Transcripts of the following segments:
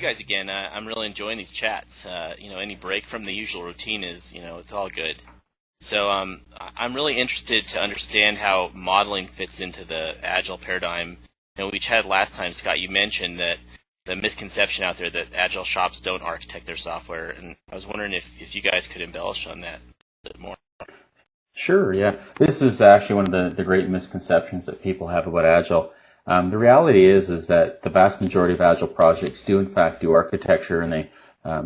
guys again. I'm really enjoying these chats. Any break from the usual routine is, it's all good. So I'm really interested to understand how modeling fits into the Agile paradigm. We chatted last time, Scott, you mentioned that the misconception out there that Agile shops don't architect their software, and I was wondering if you guys could embellish on that a bit more. Sure, yeah. This is actually one of the great misconceptions that people have about Agile. The reality is that the vast majority of Agile projects do in fact do architecture, and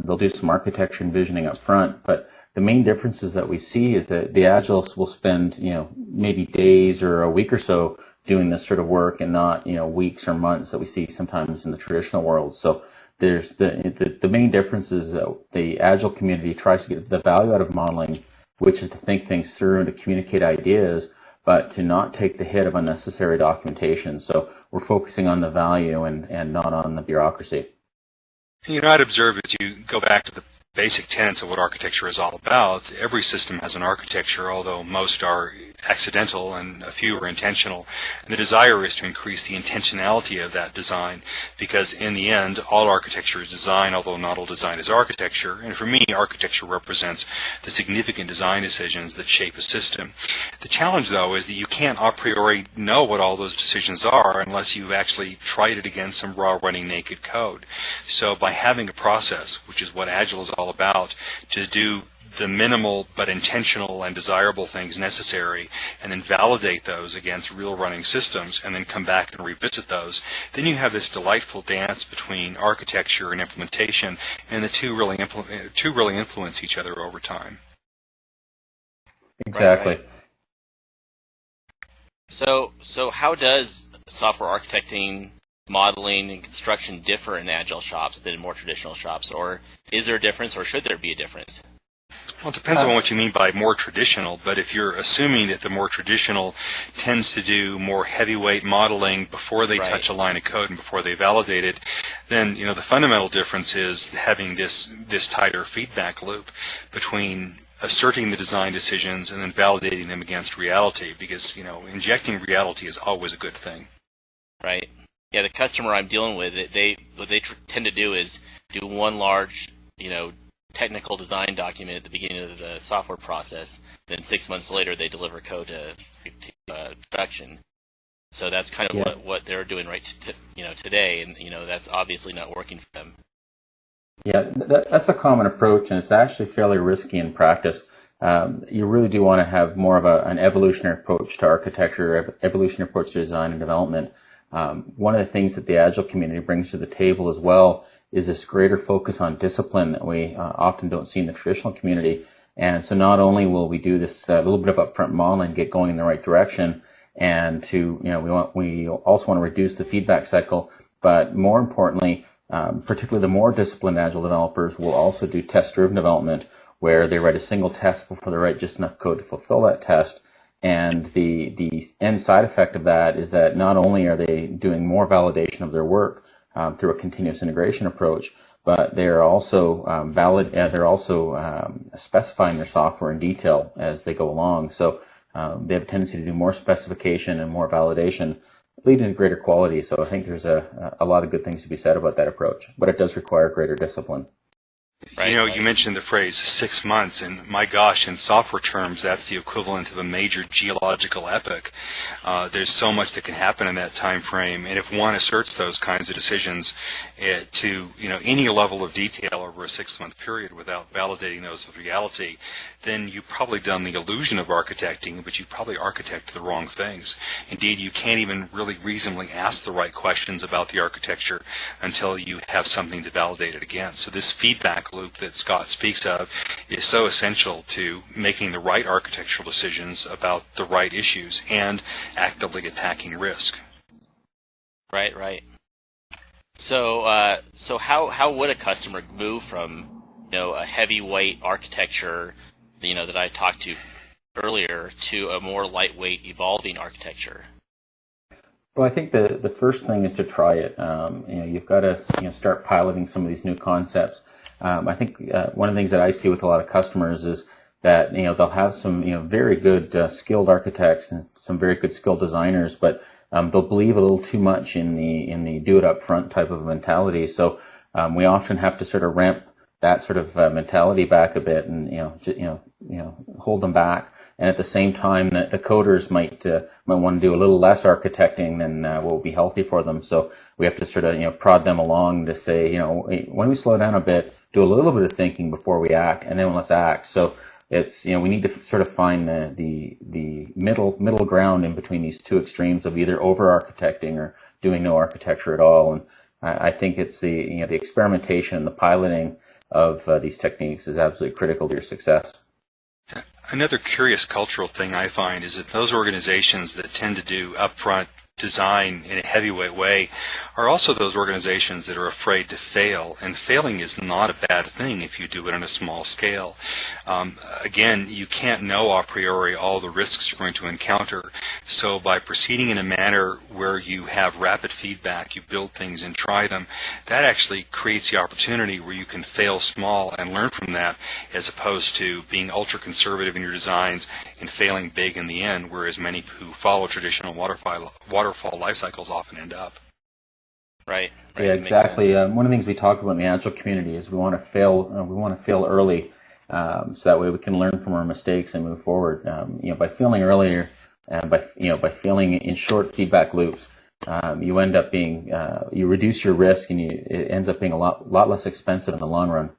they'll do some architecture and visioning up front, but the main differences that we see is that the Agiles will spend, maybe days or a week or so doing this sort of work, and not, weeks or months that we see sometimes in the traditional world. So there's the main difference is that the Agile community tries to get the value out of modeling, which is to think things through and to communicate ideas, but to not take the hit of unnecessary documentation. So we're focusing on the value and not on the bureaucracy. I'd observe as you go back to the basic tenets of what architecture is all about. Every system has an architecture, although most are accidental and a few are intentional. And the desire is to increase the intentionality of that design, because in the end, all architecture is design, although not all design is architecture. And for me, architecture represents the significant design decisions that shape a system. The challenge, though, is that you can't a priori know what all those decisions are unless you've actually tried it against some raw running naked code. So by having a process, which is what Agile is all about, to do the minimal but intentional and desirable things necessary, and then validate those against real running systems, and then come back and revisit those, then you have this delightful dance between architecture and implementation, and the two really influence each other over time. Exactly. Right. So how does software architecting, modeling, and construction differ in Agile shops than in more traditional shops? Or is there a difference, or should there be a difference? Well, it depends on what you mean by more traditional, but if you're assuming that the more traditional tends to do more heavyweight modeling before they touch a line of code and before they validate it, then the fundamental difference is having this tighter feedback loop between asserting the design decisions and then validating them against reality, because injecting reality is always a good thing. Right. Yeah, the customer I'm dealing with, what they tend to do is do one large, technical design document at the beginning of the software process. Then 6 months later, they deliver code to production. So that's kind of what they're doing today, and that's obviously not working for them. Yeah, that's a common approach, and it's actually fairly risky in practice. You really do want to have more of an evolutionary approach to architecture, evolutionary approach to design and development. One of the things that the Agile community brings to the table as well is this greater focus on discipline that we often don't see in the traditional community. And so not only will we do this little bit of upfront modeling, get going in the right direction, and we also want to reduce the feedback cycle, but more importantly, particularly the more disciplined Agile developers will also do test-driven development, where they write a single test before they write just enough code to fulfill that test. And the end side effect of that is that not only are they doing more validation of their work through a continuous integration approach, but they're also specifying their software in detail as they go along. So they have a tendency to do more specification and more validation, leading to greater quality. So I think there's a lot of good things to be said about that approach, but it does require greater discipline. Right. You mentioned the phrase 6 months, and my gosh, in software terms, that's the equivalent of a major geological epoch. There's so much that can happen in that time frame, and if one asserts those kinds of decisions to any level of detail over a 6-month period without validating those with reality, then you've probably done the illusion of architecting, but you probably architected the wrong things. Indeed, you can't even really reasonably ask the right questions about the architecture until you have something to validate it against. So this feedback loop that Scott speaks of is so essential to making the right architectural decisions about the right issues and actively attacking risk. Right. So how would a customer move from a heavyweight architecture that I talked to earlier to a more lightweight, evolving architecture? Well, I think the first thing is to try it. You've got to start piloting some of these new concepts. I think one of the things that I see with a lot of customers is that they'll have some very good skilled architects and some very good skilled designers, but they'll believe a little too much in the do it up front type of mentality. So we often have to sort of ramp that sort of mentality back a bit, and hold them back. And at the same time, the coders might want to do a little less architecting than what would be healthy for them. So we have to sort of prod them along to say, why don't we slow down a bit, do a little bit of thinking before we act, and then let's act. So it's we need to sort of find the middle ground in between these two extremes of either over architecting or doing no architecture at all. And I think it's the experimentation and the piloting of these techniques is absolutely critical to your success. Another curious cultural thing I find is that those organizations that tend to do upfront design in a heavyweight way are also those organizations that are afraid to fail, and failing is not a bad thing if you do it on a small scale. Again, you can't know a priori all the risks you're going to encounter, so by proceeding in a manner where you have rapid feedback, you build things and try them, that actually creates the opportunity where you can fail small and learn from that, as opposed to being ultra conservative in your designs and failing big in the end, whereas many who follow traditional waterfall life cycles often end up. Right. Yeah, exactly. One of the things we talk about in the Agile community is we want to fail. We want to fail early, so that way we can learn from our mistakes and move forward. By failing earlier, and by failing in short feedback loops, you end up being you reduce your risk, and it ends up being a lot less expensive in the long run.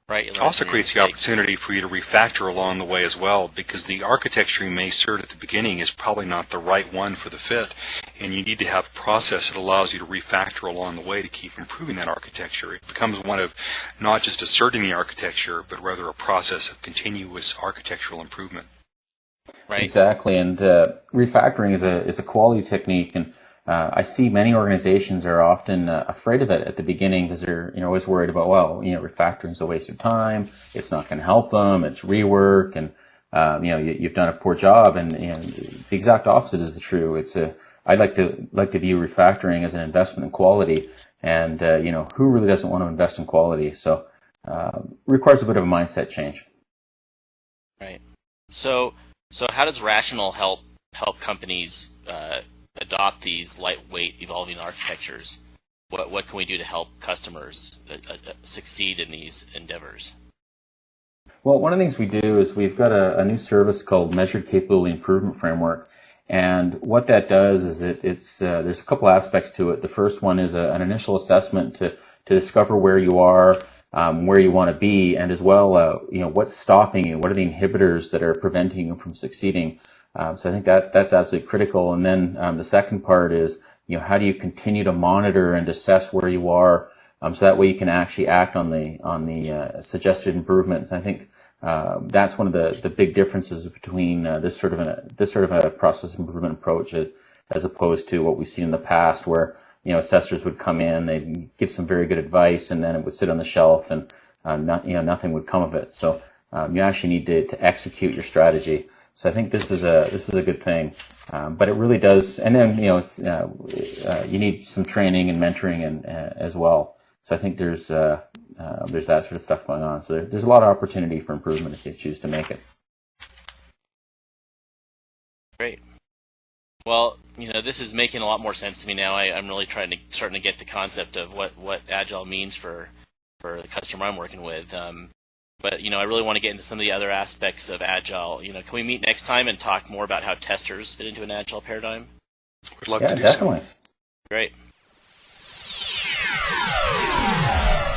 Right. It also creates the opportunity for you to refactor along the way as well, because the architecture you may assert at the beginning is probably not the right one for the fit, and you need to have a process that allows you to refactor along the way to keep improving that architecture. It becomes one of not just asserting the architecture, but rather a process of continuous architectural improvement. Right. Exactly, and refactoring is a quality technique, and I see many organizations are often afraid of it at the beginning because they're always worried about, refactoring is a waste of time. It's not going to help them. It's rework, and you've done a poor job. And the exact opposite is true. I like to view refactoring as an investment in quality, and who really doesn't want to invest in quality? So requires a bit of a mindset change. Right. So how does Rational help companies adopt these lightweight evolving architectures? What can we do to help customers succeed in these endeavors? Well, one of the things we do is we've got a new service called Measured Capability Improvement Framework, and what that does is there's a couple aspects to it. The first one is an initial assessment to discover where you are, where you want to be, and as well, what's stopping you, what are the inhibitors that are preventing you from succeeding. So I think that's absolutely critical. And then the second part is, how do you continue to monitor and assess where you are, so that way you can actually act on the suggested improvements. And I think that's one of the big differences between this sort of a process improvement approach as opposed to what we've seen in the past, where assessors would come in, they'd give some very good advice, and then it would sit on the shelf, and nothing would come of it. So you actually need to execute your strategy. So I think this is a good thing, but it really does. And then you need some training and mentoring and as well. So I think there's that sort of stuff going on. So there's a lot of opportunity for improvement if you choose to make it. Great. Well, this is making a lot more sense to me now. I'm really starting to get the concept of what Agile means for the customer I'm working with. But I really want to get into some of the other aspects of Agile. Can we meet next time and talk more about how testers fit into an Agile paradigm? We'd love to do definitely. So. Great.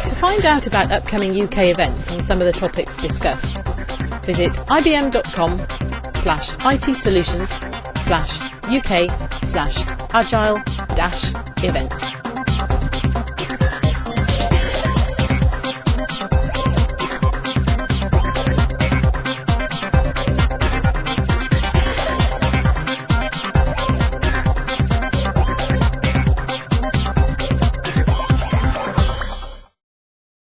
To find out about upcoming UK events and some of the topics discussed, visit ibm.com/IT solutions/UK/agile-events.